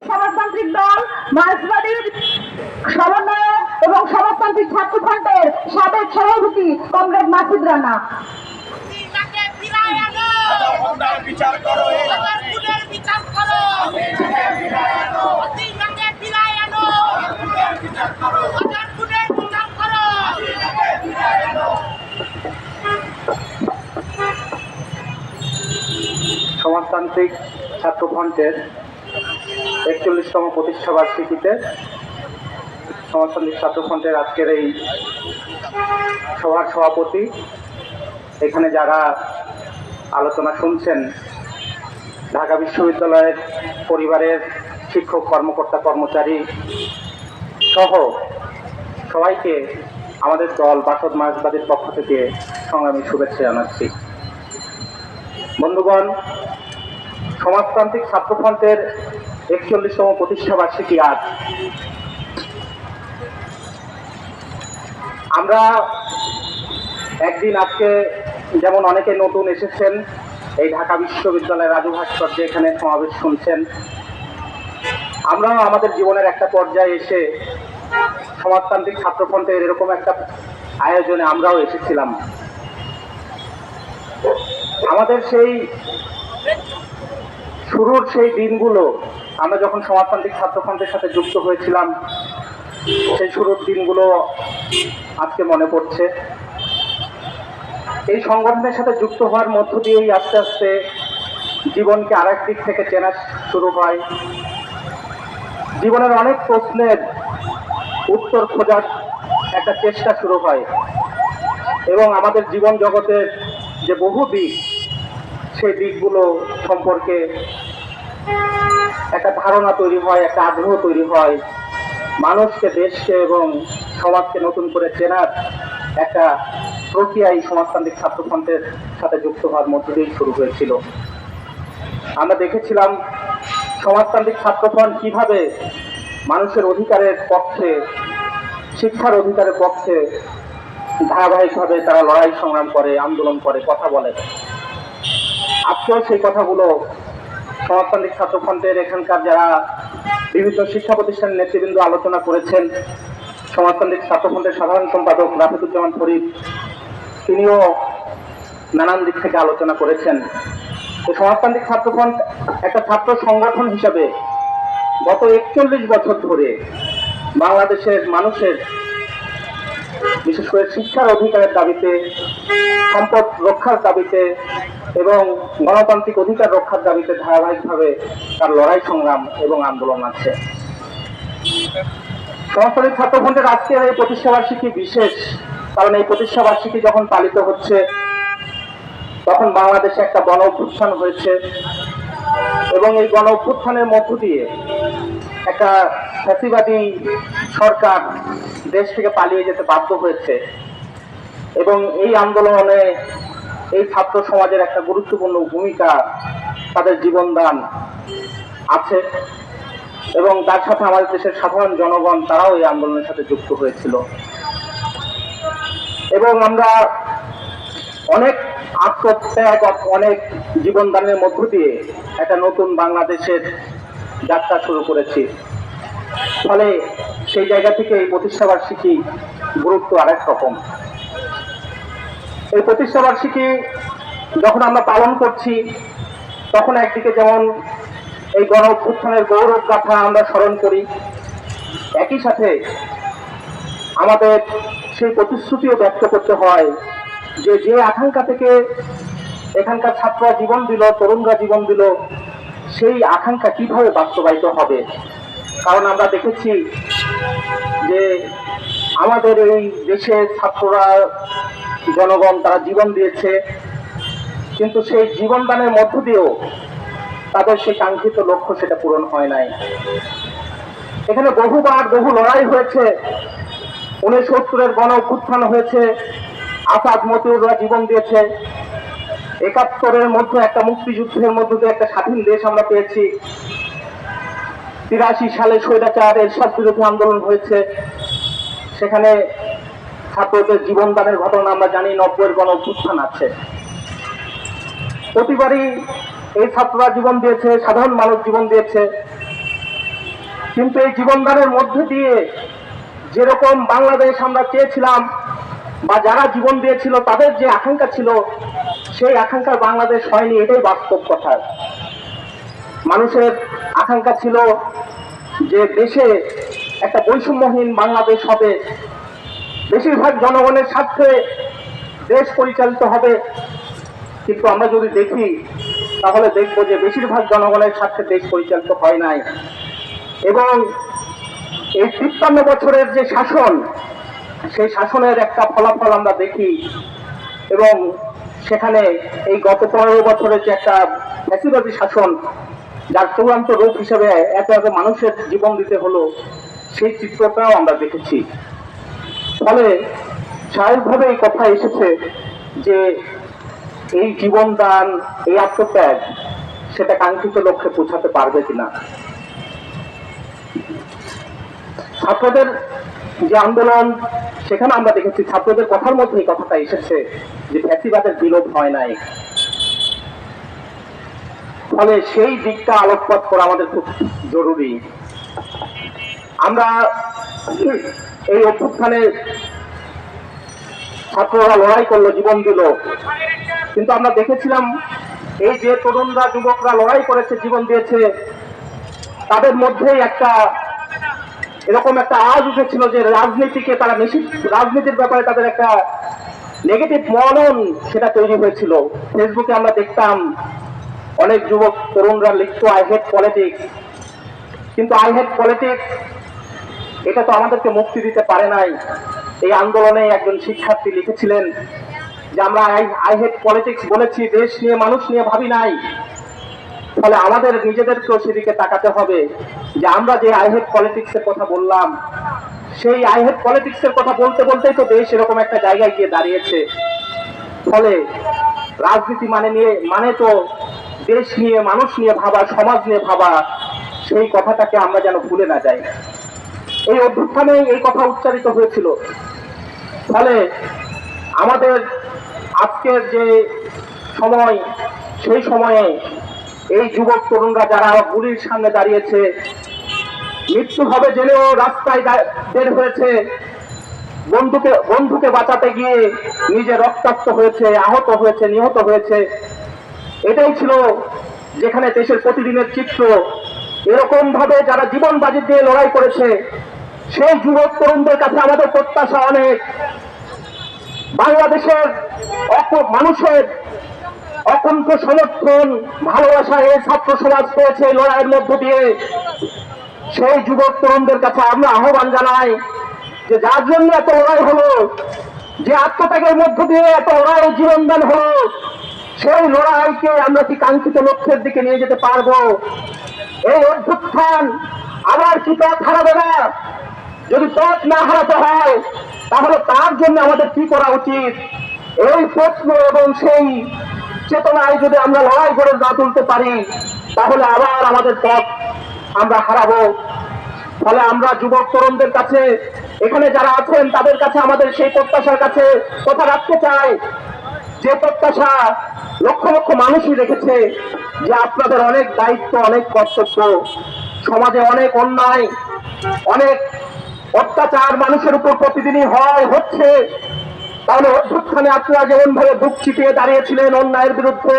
সমাজতান্ত্রিক দল মার্ক্সবাদীর সমন্বয়ক এবং সমাজতান্ত্রিক ছাত্র ফ্রন্টের সাবেক সভাপতি কমরেড মাসুদ রানা। বিচার করো, সমাজতান্ত্রিক ছাত্র ফ্রন্টের ৪১তম প্রতিষ্ঠা বার্ষিকীতে সমাজতান্ত্রিক ছাত্র ফ্রন্টের আজকের এই সভার সভাপতি, এখানে যারা আলোচনা শুনছেন, ঢাকা বিশ্ববিদ্যালয়ের পরিবারের শিক্ষক, কর্মকর্তা, কর্মচারী সহ সবাইকে আমাদের দল বাসদ মার্ক্সবাদীর পক্ষ থেকে সংগ্রামী শুভেচ্ছা জানাচ্ছি। বন্ধুগণ, সমাজতান্ত্রিক ছাত্র ফ্রন্টের ৪১তম প্রতিষ্ঠা বার্ষিকী আজ। আমরা একদিন আজকে যেমন অনেকে নতুন এসেছেন এই ঢাকা বিশ্ববিদ্যালয়ের রাজু ভাস্কর্যে এখানে সমাবেশ শুনছেন, আমরাও আমাদের জীবনের একটা পর্যায়ে এসে সমাজতান্ত্রিক ছাত্র ফ্রন্টের এরকম একটা আয়োজনে আমরাও এসেছিলাম। আমাদের সেই শুরুর সেই দিনগুলো, আমরা যখন সমাজতান্ত্রিক ছাত্র ফ্রন্টের সাথে যুক্ত হয়েছিলাম, সেই শুরুর দিনগুলো আজকে মনে পড়ছে। এই সংগঠনের সাথে যুক্ত হওয়ার মধ্য দিয়েই আস্তে আস্তে জীবনকে আরেক দিক থেকে চেনা শুরু হয়। জীবনের অনেক প্রশ্নের উত্তর খোঁজার একটা চেষ্টা শুরু হয় এবং আমাদের জীবন জগতের যে বহু দিক, সেই দিকগুলো সম্পর্কে একটা ধারণা তৈরি হয়, একটা আগ্রহ তৈরি হয়। মানুষকে, দেশকে এবং সমাজকে নতুন করে চেনার একটা প্রক্রিয়া এই সমাজতান্ত্রিক ছাত্র ফ্রন্টের সাথে যুক্ত হওয়ার মধ্য দিয়েই শুরু হয়েছিল। আমরা দেখেছিলাম সমাজতান্ত্রিক ছাত্র ফ্রন্ট কিভাবে মানুষের অধিকারের পক্ষে, শিক্ষার অধিকারের পক্ষে ধারাবাহিকভাবে তারা লড়াই সংগ্রাম করে, আন্দোলন করে, কথা বলে। আজকেও সেই কথাগুলো সমাজতান্ত্রিক ছাত্র ফ্রন্টের এখানকার যারা বিভিন্ন শিক্ষা প্রতিষ্ঠানের নেতৃবৃন্দ আলোচনা করেছেন। সমাজতান্ত্রিক ছাত্র ফ্রন্টের সাধারণ সম্পাদক রাফিকুজ্জামান ফরিদ, তিনিও নানান দিক থেকে আলোচনা করেছেন। তো সমাজতান্ত্রিক ছাত্র ফ্রন্ট একটা ছাত্র সংগঠন হিসাবে গত ৪১ বছর ধরে বাংলাদেশের মানুষের, বিশেষ করে শিক্ষার অধিকারের দাবিতে, সম্পদ রক্ষার দাবিতে এবং গণতান্ত্রিক অধিকার রক্ষার দাবিতে ধারাবাহিকভাবে তার লড়াই সংগ্রাম এবং আন্দোলন আছে। সমাজতান্ত্রিক ছাত্র ফ্রন্টের আজকের এই প্রতিষ্ঠা বার্ষিকী বিশেষ, কারণ এই প্রতিষ্ঠা বার্ষিকী যখন পালিত হচ্ছে তখন বাংলাদেশে একটা গণ অভ্যুত্থান হয়েছে এবং এই গণ অভ্যুত্থানের মধ্য দিয়ে একটা ফ্যাসিবাদী সরকার দেশ থেকে পালিয়ে যেতে বাধ্য হয়েছে এবং এই আন্দোলনে এই ছাত্র সমাজের একটা গুরুত্বপূর্ণ ভূমিকা, তাদের জীবনদান আছে এবং তার সাথে আমাদের দেশের সাধারণ জনগণ তারাও এই আন্দোলনের সাথে যুক্ত হয়েছিল এবং আমরা অনেক আত্মত্যাগ, অনেক জীবনদানের মধ্য দিয়ে একটা নতুন বাংলাদেশের যাত্রা শুরু করেছি। ফলে সেই জায়গা থেকে এই প্রতিষ্ঠা বার্ষিকী গুরুত্ব আরেক রকম। এই প্রতিষ্ঠা বার্ষিকী যখন আমরা পালন করছি তখন একদিকে যেমন এই গণ অভ্যুত্থানের গৌরব গাথা আমরা স্মরণ করি, একই সাথে আমাদের সেই প্রতিশ্রুতিও ব্যক্ত করতে হয় যে যে আকাঙ্ক্ষা থেকে এখানকার ছাত্ররা জীবন দিল, তরুণরা জীবন দিল, সেই আকাঙ্ক্ষা কিভাবে বাস্তবায়িত হবে। কারণ আমরা দেখেছি যে আমাদের এই দেশের ছাত্ররা, জনগণ তারা জীবন দিয়েছে, কিন্তু সেই জীবনদানের মধ্য দিয়েও তাদের সেই কাঙ্ক্ষিত লক্ষ্য সেটা পূরণ হয় নাই। এখানে বহুবার বহু লড়াই হয়েছে, ৭৯-এর গণ অভ্যুত্থান হয়েছে, আসাদ মতিউররা জীবন দিয়েছে, ৭১-এর মধ্যে একটা মুক্তিযুদ্ধের মধ্য দিয়ে একটা স্বাধীন দেশ আমরা পেয়েছি, ৮৩ সালে স্বৈরাচার এরশাদ বিরোধী আন্দোলন হয়েছে, সেখানে ছাত্রদের জীবনদানের ঘটনা আমরা জানি, ৯০-এর গণ অভ্যুত্থান আছে। প্রতিবারই এই ছাত্ররা জীবন দিয়েছে, সাধারণ মানুষ জীবন দিয়েছে কিন্তু এই জীবনদানের মধ্যে দিয়ে যেরকম বাংলাদেশ আমরা চেয়েছিলাম বা যারা জীবন দিয়েছিল তাদের যে আকাঙ্ক্ষা ছিল, সেই আকাঙ্ক্ষার বাংলাদেশ হয়নি, এটাই বাস্তব কথা। মানুষের আকাঙ্ক্ষা ছিল যে দেশে একটা বৈষম্যহীন বাংলাদেশ হবে, বেশিরভাগ জনগণের স্বার্থে দেশ পরিচালিত হবে। কিন্তু আমরা যদি দেখি তাহলে দেখব যে বেশিরভাগ জনগণের স্বার্থে দেশ পরিচালিত হয় নাই। এবং এই ৫৩ বছরের যে শাসন, সেই শাসনের একটা ফলাফল আমরা দেখি। এবং সেখানে এই গত ১৫ বছরের যে একটা ফ্যাসিবাদী শাসন, যার চূড়ান্ত রূপ হিসেবে এত এত মানুষের জীবন দিতে হলো, সেই চিত্রটাও আমরা দেখেছি। ফলে স্বাভাবিকভাবে এই কথা এসেছে যে এই জীবনদান, এই আত্মত্যাগ, সেটা কাঙ্ক্ষিত লক্ষ্যে পৌঁছাতে পারবে কিনা। ছাত্রদের যে আন্দোলন, সেখানে আমরা দেখেছি ছাত্রদের কথার মধ্যে এই কথাটা এসেছে যে ফ্যাসিবাদের বিলোপ হয় নাই। ফলে সেই দিকটা আলোকপাত করা আমাদের খুব জরুরি। আমরা এই অভ্যুত্থানে ছাত্ররা লড়াই করলো, জীবন দিল, কিন্তু আমরা দেখেছিলাম এই যে তরুণরা, যুবকরা লড়াই করেছে, জীবন দিয়েছে, তাদের মধ্যেই একটা এরকম একটা আওয়াজ উঠেছিল যে রাজনীতিকে তারা রাজনীতির ব্যাপারে তাদের একটা নেগেটিভ মনন সেটা তৈরি হয়েছিল। ফেসবুকে আমরা দেখতাম অনেক যুবক তরুণরা লিখতো আই হেট পলিটিক্স। কিন্তু আই হেট পলিটিক্স এটা তো আমাদেরকে মুক্তি দিতে পারে নাই। এই আন্দোলনে একজন শিক্ষার্থী লিখেছিলেন যে আমরা আই হেট পলিটিক্স বলেছি, দেশ নিয়ে মানুষ নিয়ে ভাবি নাই। ফলে আমাদের নিজেদেরকেও সেদিকে তাকাতে হবে যে আমরা যে আই হেট পলিটিক্স এর কথা বললাম, সেই আই হেট পলিটিক্স এর কথা বলতে বলতেই তো দেশ এরকম একটা জায়গায় গিয়ে দাঁড়িয়েছে। ফলে রাজনীতি মানে তো দেশ নিয়ে মানুষ নিয়ে ভাবা, সমাজ নিয়ে ভাবা, সেই কথাটাকে আমরা যেন ভুলে না যাই। এই অভ্যুত্থানে এই কথা উচ্চারিত হয়েছিল। ফলে আমাদের আজকের যে সময়, সেই সময়ে এই যুবক তরুণরা যারা গুলির সামনে দাঁড়িয়েছে, মৃত্যু হবে জেনেও রাস্তায় বের হয়েছে, বন্ধুকে বাঁচাতে গিয়ে নিজে রক্তাক্ত হয়েছে, আহত হয়েছে, নিহত হয়েছে, এটাই ছিল যেখানে দেশের প্রতিদিনের চিত্র। এরকম ভাবে যারা জীবন বাজি দিয়ে লড়াই করেছে, সেই যুবক তরুণদের কাছে আমাদের প্রত্যাশা অনেক। বাংলাদেশের মানুষের অকুণ্ঠ সমর্থন, ভালোবাসা এই ছাত্র সমাজ পেয়েছে লড়াইয়ের মধ্য দিয়ে। সেই যুবক তরুণদের কাছে আমরা আহ্বান জানাই যে যার জন্য এত লড়াই হলো, যে আত্মত্যাগের মধ্য দিয়ে এত লড়াই জীবনদান হলো, সেই লড়াইকে আমরা কি কাঙ্ক্ষিত লক্ষ্যের দিকে নিয়ে যেতে পারবো? এই অভ্যুত্থান আবার কি পথ হারাবে না? যদি পথ না হারাতে হয় তাহলে তার জন্য আমাদের কি করা উচিত? এই প্রশ্ন এবং সেই চেতনায় যদি আমরা লড়াই করে না তুলতে পারি, তাহলে আবার আমাদের পথ আমরা হারাবো। ফলে আমরা যুবক তরুণদের কাছে, এখানে যারা আছেন তাদের কাছে আমাদের সেই প্রত্যাশার কাছে কথা রাখতে চাই, যে প্রত্যাশা লক্ষ লক্ষ মানুষই রেখেছে, যে আপনাদের অনেক দায়িত্ব, অনেক কর্তব্য, সমাজে অনেক অন্যায়, অনেক অত্যাচার মানুষের উপর প্রতিদিনই হচ্ছে। তাহলে অভ্যুত্থানে আপনারা যেমন ভাবে বুক চিতিয়ে দাঁড়িয়েছিলেন অন্যায়ের বিরুদ্ধে,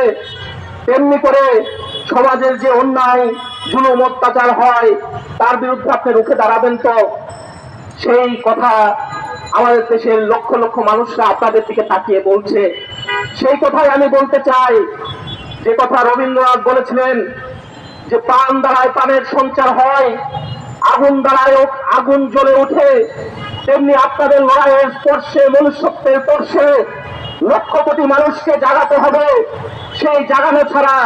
তেমনি করে সমাজের যে অন্যায়, জুলুম, অত্যাচার হয়, তার বিরুদ্ধে আপনি রুখে দাঁড়াবেন তো? সেই কথা আমাদের দেশের লক্ষ লক্ষ মানুষরা আপনাদের দিকে তাকিয়ে বলছে। সেই কথাই আমি বলতে চাই, যে কথা রবীন্দ্রনাথ বলেছিলেন যে প্রাণ দ্বারায় প্রাণের সঞ্চার হয়, আগুন দ্বারায় আগুন জ্বলে ওঠে, তেমনি আপনাদের লড়াইয়ের স্পর্শে, মনুষ্যত্বের স্পর্শে লক্ষ কোটি মানুষকে জাগাতে হবে। সেই জাগানো ছাড়া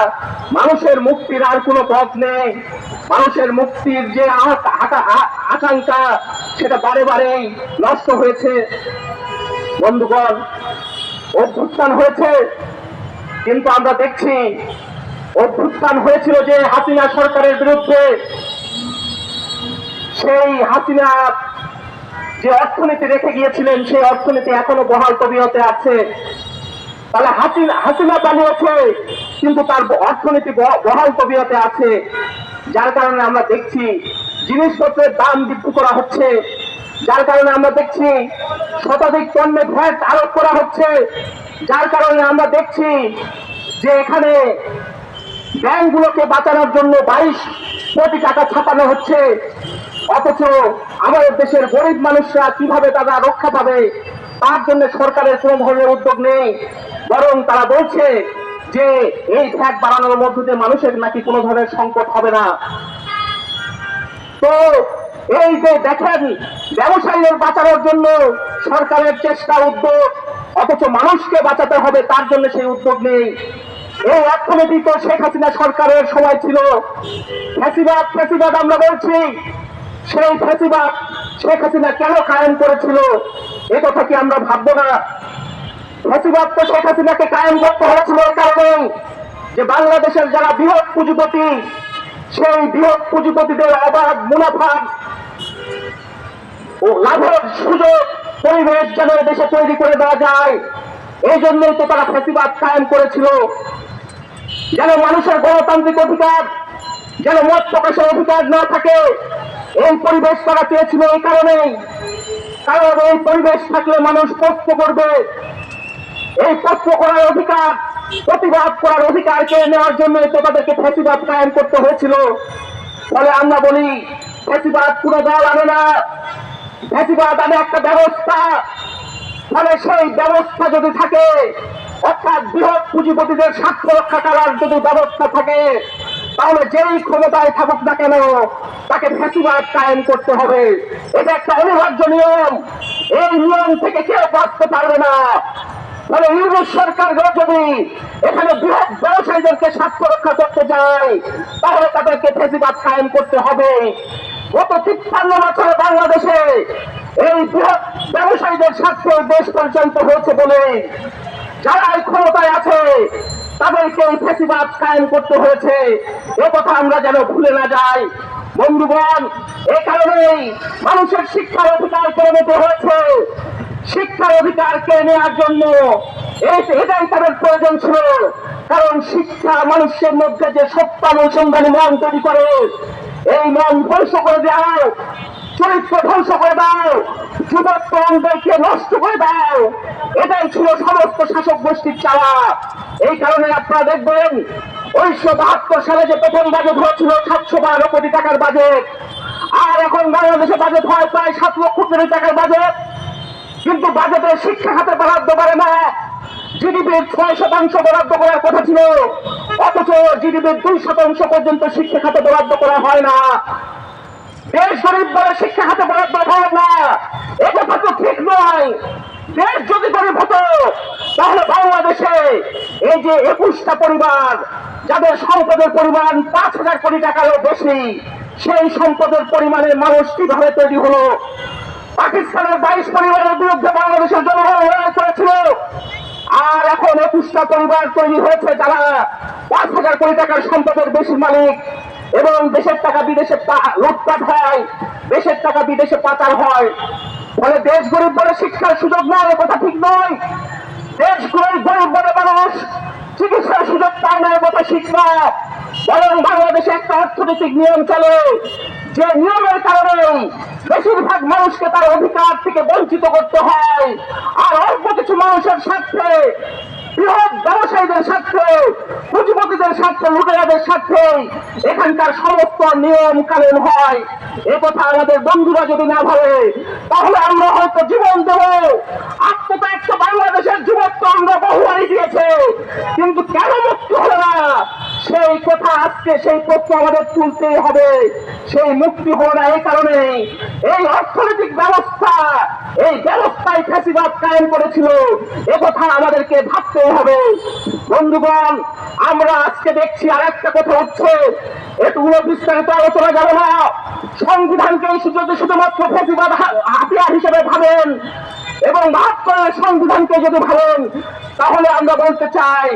মানুষের মুক্তির আর কোনো পথ নেই। মানুষের মুক্তির যে আকাঙ্ক্ষা, সেটা বারে বারেই নষ্ট হয়েছে। বন্ধুগণ, অভ্যুত্থান হয়েছে, কিন্তু আমরা দেখছি অভ্যুত্থান হয়েছিল যে হাসিনা সরকারের বিরুদ্ধে। সেই হাসিনা যে অর্থনীতি রেখে গিয়েছিলেন, সেই অর্থনীতি এখনো বহাল তবিয়তে আছে। তাহলে হাসিনা পালিয়েছে, কিন্তু তার অর্থনীতি বহাল তবিয়তে আছে। যার কারণে আমরা দেখছি জিনিসপত্রের দাম বৃদ্ধি করা হচ্ছে, যার কারণে আমরা দেখছি শতাধিক পণ্যে ভ্যাট আরোপ করা হচ্ছে, যার কারণে আমরা দেখছি যে এখানে ব্যাংকগুলোকে বাঁচানোর জন্য 22 কোটি টাকা ছাপানো হচ্ছে। অথচ আমাদের দেশের গরিব মানুষরা কিভাবে তারা রক্ষা পাবে তার জন্য সরকারের কোন ধরনের উদ্যোগ নেই, বরং তারা বলছে যে এই ভ্যাট বাড়ানোর মধ্য দিয়ে মানুষের নাকি কোনো ধরনের সংকট হবে না। তো এই যে দেখেন, ব্যবসায়ীদের বাঁচানোর জন্য সরকারের চেষ্টা উদ্যোগ, অথচ মানুষকে বাঁচাতে হবে তার জন্য সেই উদ্যোগ নেই। এই অর্থনীতি তো শেখ হাসিনা সরকারের সময় ছিল। ফ্যাসিবাদ ফ্যাসিবাদ আমরা বলছি, সেই ফ্যাসিবাদ শেখ হাসিনা কেন কায়েম করেছিল এ কথা কি আমরা ভাববো না? ফ্যাসিবাদ তো শেখ হাসিনাকে কায়েম করতে হয়েছিল এই কারণেই যে বাংলাদেশের যারা বৃহৎ পুঁজিপতি, সেই বৃহৎ পুঁজিপতিদের অবাধ মুনাফা ও লাভের সুযোগ পরিবেশ যেন দেশে তৈরি করে দেওয়া যায়, এই জন্যই তো তারা ফ্যাসিবাদ কায়েম করেছিল। যেন মানুষের গণতান্ত্রিক অধিকার, যেন মত প্রকাশের অধিকার না থাকে, এই পরিবেশ তারা চেয়েছিল এই কারণেই। কারণ এই পরিবেশ থাকলে মানুষ প্রশ্ন করবে, এই প্রশ্ন করার অধিকার, প্রতিবাদ করার অধিকার কেড়ে নেওয়ার জন্য তো তাদেরকে ফ্যাসিবাদ কায়েম করতে হয়েছিল। ফলে আমরা বলি ফ্যাসিবাদ পুরো দল আনে না, ফ্যাসিবাদ আনে একটা ব্যবস্থা। ফলে সেই ব্যবস্থা যদি থাকে, অর্থাৎ বৃহৎ পুঁজিপতিদের স্বার্থ রক্ষা করার যদি ব্যবস্থা থাকে, তাহলে যেই ক্ষমতায় থাকুক না কেন তাকে ফ্যাসিবাদ কায়েম করতে হবে। এটা একটা অনিবার্য নিয়ম, এই নিয়ম থেকে কেউ বাঁচতে পারবে না। ফলে ইউনিট সরকার যদি এখানে বৃহৎ ব্যবসায়ীদেরকে স্বার্থ রক্ষা করতে যায়, তাহলে তাদেরকে ফ্যাসিবাদ কায়েম করতে হবে। গত 53 বছরে বাংলাদেশে এই বৃহৎ ব্যবসায়ীদের স্বার্থে দেশ পরিচালিত হয়েছে বলে যারা এই ক্ষমতায় আছে তাদেরকে এই ফ্যাসিবাদ কায়েম করতে হয়েছে, এ কথা আমরা যেন ভুলে না যাই। বন্ধুগণ, এই কারণেই মানুষের শিক্ষার অধিকার কেড়ে নিতে হয়েছে। শিক্ষার অধিকার কেড়ে নেওয়ার জন্য এটাই তাদের প্রয়োজন ছিল। কারণ শিক্ষা মানুষের মধ্যে যে সত্যানুসন্ধানী মন তৈরি করে, এই মন ধ্বংস করে দাও, চরিত্র ধ্বংস করে দাও, যুবককে নষ্ট করে দাও, এটাই ছিল সমস্ত শাসক গোষ্ঠীর চাওয়া। এই কারণে আপনারা দেখবেন 1972 সালে যে প্রথম বাজেট হয়েছিল 712 কোটি টাকার বাজেট, আর এখন বাংলাদেশে বাজেট হয় প্রায় 7 লক্ষ কোটি টাকার বাজেট, কিন্তু বাজেটে শিক্ষা খাতে বরাদ্দ করে না। জিডিপির 6% বরাদ্দ করার কথা ছিল, অথচ জিডিপির 2% পর্যন্ত শিক্ষা খাতে বরাদ্দ করা হয় না। দেশ গরিব বলে শিক্ষা খাতে বরাদ্দ হয় না, এ কথা তো ঠিক নয়। দেশ যদি গরিব হতো তাহলে বাংলাদেশে এই যে 21টা পরিবার যাদের সম্পদের পরিমাণ 5,000 কোটি টাকারও বেশি, সেই সম্পদের পরিমাণের মানুষ কিভাবে তৈরি হলো? পাকিস্তানের 22 পরিবারের বিরুদ্ধে বাংলাদেশের জনগণ লড়াই করেছিল, আর এখন 21টা পরিবার তৈরি হয়েছে যারা 5,000 কোটি টাকার সম্পদের বেশি মালিক, এবং দেশের টাকা বিদেশে লুটপাট হয়, দেশের টাকা বিদেশে পাচার হয়। ফলে দেশ গরিব বলে শিক্ষার সুযোগ নয়, কথা ঠিক নয়। দেশ গরিব বলে মানুষ চিকিৎসার সুযোগ পায় না, কথা ঠিক না। বরং বাংলাদেশে একটা অর্থনৈতিক নিয়ম চলে, যে নিয়মের কারণে বেশিরভাগ মানুষকে তার অধিকার থেকে বঞ্চিত করতে হয়, আর অল্প কিছু মানুষের স্বার্থে, বৃহৎ ব্যবসায়ীদের স্বার্থে, পুঁজিপতিদের স্বার্থে, লুটেরাদের স্বার্থে এখানকার সমস্ত নিয়ম কানুন হয়। এ কথা আমাদের বন্ধুরা যদি না ভাবে তাহলে আমরা হয়তো জীবন দেব। আত্মত্যাগ তো বাংলাদেশের যুবক তো আমরা বহুবারই দিয়েছে, কিন্তু কেন মুক্তি হলো না সেই কথা আজকে সেই প্রশ্ন আমাদের তুলতেই হবে। সেই মুক্তি হলো না এই কারণে এই অর্থনৈতিক ব্যবস্থা, এই ব্যবস্থায় ফ্যাসিবাদ কায়েম করেছিল, এ কথা আমাদেরকে ভাবতেই হবে। বন্ধুগণ, আমরা আজকে দেখছি আর একটা কথা হচ্ছে, এটুকুলো বিস্তারিত আলোচনা যাবে না। সংবিধানকে যদি শুধুমাত্র ফ্যাসিবাদ হাতিয়ার হিসেবে ভাবেন এবং 72-এর সংবিধানকে যদি ভাবেন, তাহলে আমরা বলতে চাই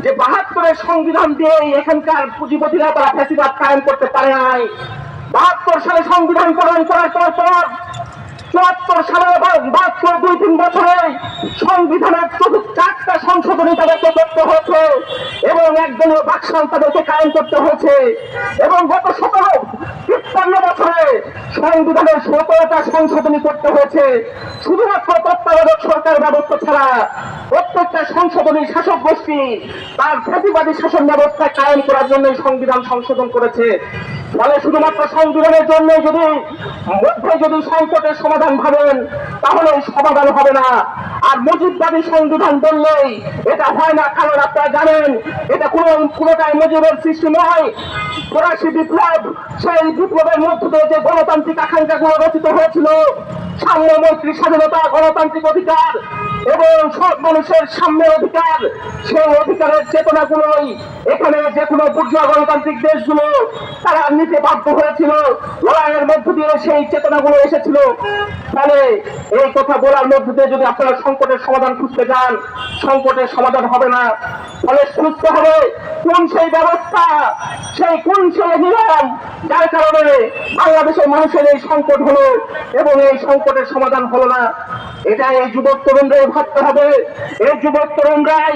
যে 72-এর সংবিধান দিয়েই এখানকার পুঁজিপতিরা তারা ফ্যাসিবাদ কায়েম করতে পারে নাই। 72 সালে সংবিধান প্রণয়ন করার পর 74 সালে মাত্র 2-3 বছরে সংবিধানের 4টা সংশোধনী তাদেরকে করতে হয়েছে, এবং একদলীয় বাকশাল তাদেরকে কায়েম করতে হয়েছে, এবং গত 17 ৫৩ বছরে সংবিধানের ১৭টা সংশোধনী করতে হয়েছে শুধুমাত্র তত্ত্বাবধায়ক সরকার ব্যবস্থা ছাড়া। প্রত্যেকটা সংশোধনী শাসক গোষ্ঠী তার প্রতিবাদী শাসন ব্যবস্থা কায়েম করার জন্য সংবিধান সংশোধন করেছে। ফলে শুধুমাত্র সংবিধানের জন্য যদি সংকটের সমাধান ভাবেন তাহলে সমাধান হবে না। আর মুজিববাদী সংবিধান বললেই এটা হয় না, কারণ আপনারা জানেন এটা কোনোটাই মুজিবের সৃষ্টি নয়। ৮৪ বিপ্লব, সেই বিপ্লবের মধ্য দিয়ে যে গণতান্ত্রিক আকাঙ্ক্ষাগুলো রচিত হয়েছিল, সাম্য, মৈত্রী, স্বাধীনতা, গণতান্ত্রিক অধিকার এবং সব মানুষের সাম্যের অধিকার, সেই অধিকারের চেতনাগুলোই এখানে যে কোনো বুর্জোয়া গণতান্ত্রিক দেশগুলো তারা নিতে বাধ্য হয়েছিল। লড়াইয়ের মধ্য দিয়ে সেই চেতনাগুলো এসেছিল। ফলে এই কথা বলার মধ্য দিয়ে যদি আপনারা সংকটের সমাধান খুঁজতে যান, সংকটের সমাধান হবে না। ফলে খুঁজতে হবে কোন সেই ব্যবস্থা, কোন সেই নিয়ম যার কারণে বাংলাদেশের মানুষের এই সংকট হলো এবং এই সংকটের সমাধান হলো না। এটা এই যুবক তরুণরাই ভাবতে হবে। এই যুবক তরুণরাই